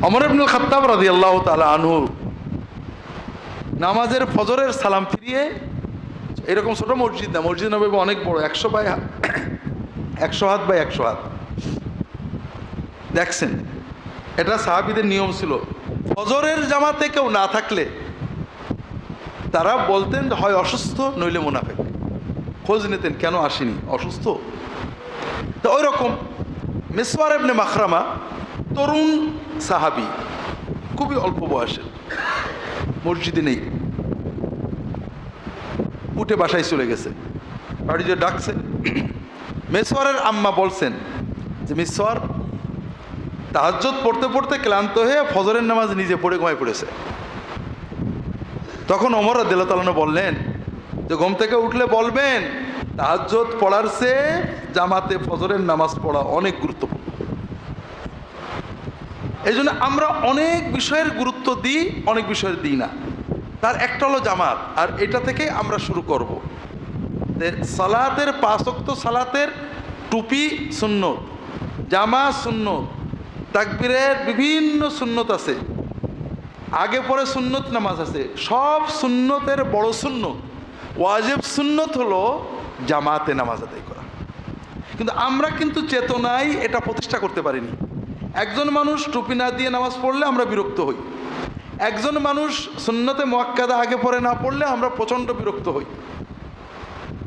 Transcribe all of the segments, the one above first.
ওমর ইবনুল খাত্তাব রাদিয়াল্লাহু তাআলা আনহু নামাজের ফজরের সালাম ফিরিয়ে, এরকম ছোট মসজিদ না, মসজিদ নববী অনেক বড়, 100 বাই 100 হাত বাই 100 হাত। দেখছেন, এটা সাহাবীদের নিয়ম ছিল। ফজরের জামাতে কেউ না থাকলে তারা বলতেন হয় অসুস্থ নইলে মুনাফিক। খোঁজ নিতেন কেন আসেনি, অসুস্থ। তো ওই রকম মিসওয়ার ইবনে মাখরামা তরুণ সাহাবী, খুবই অল্প বয়সের, মসজিদে নেই, উঠে বাসায় চলে গেছে। বাড়িতে ডাকছে, মিসওয়ারের আম্মা বলছেন যে মিসওয়ার তাহাজ্জুদ পড়তে পড়তে ক্লান্ত হয়ে ফজরের নামাজ নিজে পড়ে ঘুমায় পড়েছে। তখন ওমর রাদিয়াল্লাহু তাআলা বললেন যে ঘুম থেকে উঠলে বলবেন তাহাজ্জুদ পড়ার চেয়ে জামাতে ফজরের নামাজ পড়া অনেক গুরুত্বপূর্ণ। এই জন্য আমরা অনেক বিষয়ের গুরুত্ব দিই, অনেক বিষয়ের দিই না। তার একটা হলো জামাত, আর এটা থেকে আমরা শুরু করব। সালাতের 5 ওয়াক্ত সালাতের টুপি সুন্নত, জামা সুন্নত, তাকবীরের বিভিন্ন সুন্নত আছে, আগে পরে সুন্নত নামাজ আছে। সব সুন্নতের বড় সুন্নত, ওয়াজিব সুন্নত হলো জামাতে নামাজ আদায় করা। কিন্তু আমরা কিন্তু চেতনায় এটা প্রতিষ্ঠা করতে পারিনি। একজন মানুষ টুপি না দিয়ে নামাজ পড়লে আমরা বিরক্ত হই, একজন মানুষ সুন্নতে মুআক্কাদা আগে পরে না পড়লে আমরা প্রচণ্ড বিরক্ত হই।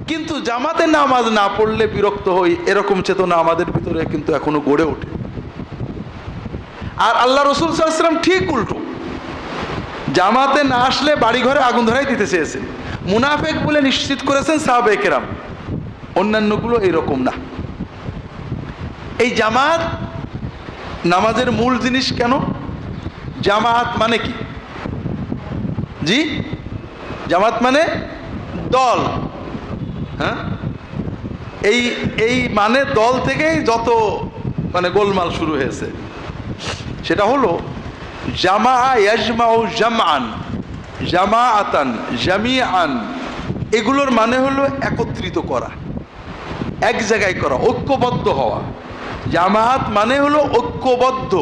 কিন্তু জামাতে নামাজ না পড়লে বিরক্ত হই, এরকম চেতনা আমাদের ভিতরে কিন্তু এখনো গড়ে ওঠে। আর আল্লাহ রাসূল সাল্লাল্লাহু আলাইহি ওয়াসাল্লাম ঠিক উল্টো, জামাতে না আসলে বাড়ি ঘরে আগুন ধরাই দিতে চেয়েছেন। মুনাফিক বলে নিশ্চিত করেছেন সাহাবায়ে কেরাম, অন্যান্যগুলো এইরকম না। এই জামাত নামাজের মূল জিনিস কেন? জামাত মানে কি? জি, জামাত মানে দল। হ্যাঁ, এই মানে দল থেকেই যত মানে গোলমাল শুরু হয়েছে। সেটা হলো জামা ইয়াজমাউ জামআন, জামাআতান, জামিআন, এগুলোর মানে হলো একত্রিত করা, এক জায়গায় করা, ঐক্যবদ্ধ হওয়া। জামাত মানে হলো ঐক্যবদ্ধ,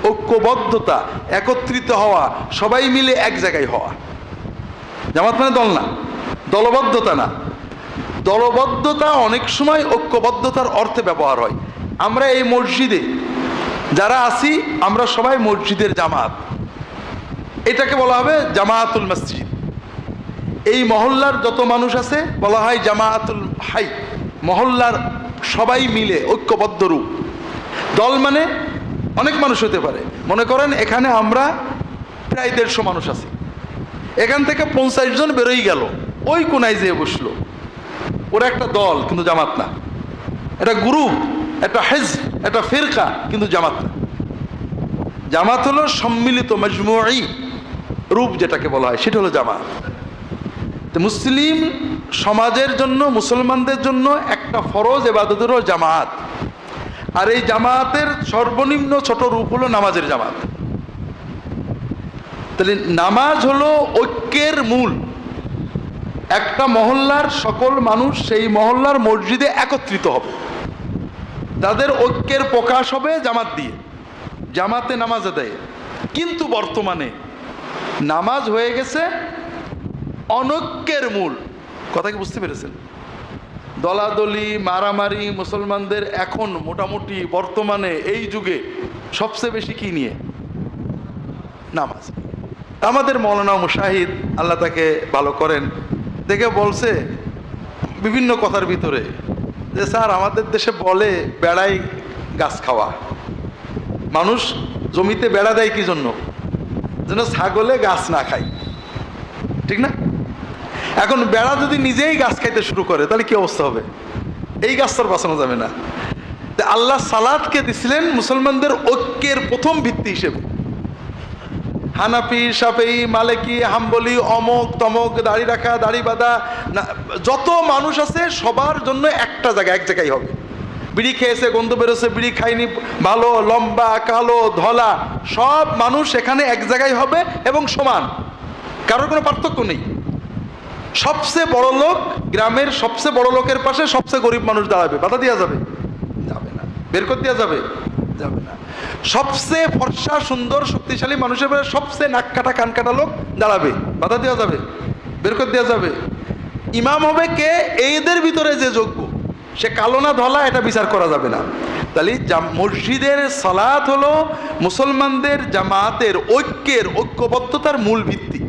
ঐক্যবদ্ধতা, একত্রিত হওয়া, সবাই মিলে এক জায়গায় হওয়া। জামাত মানে দল না, দলবদ্ধতা না। দলবদ্ধতা অনেক সময় ঐক্যবদ্ধতার অর্থে ব্যবহার হয়। আমরা এই মসজিদে যারা আছি, আমরা সবাই মসজিদের জামাত, এটাকে বলা হবে জামাআতুল মসজিদ। এই মহল্লার যত মানুষ আছে বলা হয় জামাআতুল হাই, মহল্লার সবাই মিলে ঐক্যবদ্ধ রূপ। দল মানে অনেক মানুষ হতে পারে। মনে করেন এখানে আমরা প্রায় 150 মানুষ আছি, এখান থেকে 50 জন বেরোই গেল, ওই কোনায় যেয়ে বসলো, ওরা একটা দল, কিন্তু জামাত না। এটা গ্রুপ, একটা হিজব, একটা ফিরকা, কিন্তু জামাত না। জামাত হলো সম্মিলিত মজমুঈ রূপ, যেটাকে বলা হয়, সেটা হলো জামাত। তো মুসলিম সমাজের জন্য, মুসলমানদের জন্য একটা ফরজ ইবাদত হলো জামাত। আর এই জামাতের সর্বনিম্ন ছোট রূপ হলো নামাজের জামাত। তাহলে নামাজ হলো ঐক্যের মূল। একটা মহল্লার সকল মানুষ সেই মহল্লার মসজিদে একত্রিত হবে, তাদের ঐক্যের প্রকাশ হবে জামাত দিয়ে, জামাতে নামাজ আদায়। কিন্তু বর্তমানে নামাজ হয়ে গেছে অনৈক্যের মূল। কথা কি বুঝতে পেরেছেন? দলাদলি, মারামারি মুসলমানদের এখন মোটামুটি বর্তমানে এই যুগে সবচেয়ে বেশি কি নিয়ে? নামাজ। আমাদের মৌলানা মুশাহিদ, আল্লাহ তাকে ভালো করেন, দেখে বলছে বিভিন্ন কথার ভিতরে যে স্যার, আমাদের দেশে বলে বেড়াই গাছ খাওয়া। মানুষ জমিতে বেড়া দেয় কি জন্য? যেন ছাগলে গাছ না খায়, ঠিক না? এখন বেড়া যদি নিজেই গাছ খাইতে শুরু করে তাহলে কি অবস্থা হবে? এই গাছটার বাঁচানো যাবে না। আল্লাহ সালাতকে দিছিলেন মুসলমানদের ঐক্যের প্রথম ভিত্তি হিসেবে। হানাফি, শাফেঈ, মালিকি, হাম্বলি, অমক তমক, দাড়ি রাখা, দাড়ি বাঁধা, যত মানুষ আছে সবার জন্য একটা জায়গা, এক জায়গায় হবে। বিড়ি খেয়েছে, গন্ধ বেরোছে, বিড়ি খায়নি, ভালো, লম্বা, কালো, ধলা, সব মানুষ এখানে এক জায়গায় হবে এবং সমান, কারোর কোনো পার্থক্য নেই। সবচেয়ে বড় লোক, গ্রামের সবচেয়ে বড় লোকের পাশে সবচেয়ে গরিব মানুষ দাঁড়াবে, বাধা দেওয়া যাবে? যাবে না। বের করে দেওয়া যাবে? যাবে না। সবচেয়ে ফর্সা সুন্দর শক্তিশালী মানুষের পরে সবচেয়ে নাক কাটা কান কাটা লোক দাঁড়াবে, বাধা দেওয়া যাবে, বের করে দেওয়া যাবে। ইমাম হবে কে? এদের ভিতরে যে যোগ্য, সে কালো না ধলা এটা বিচার করা যাবে না। তাহলে মসজিদের সালাত হলো মুসলমানদের জামাতের ঐক্যবদ্ধতার মূল ভিত্তি।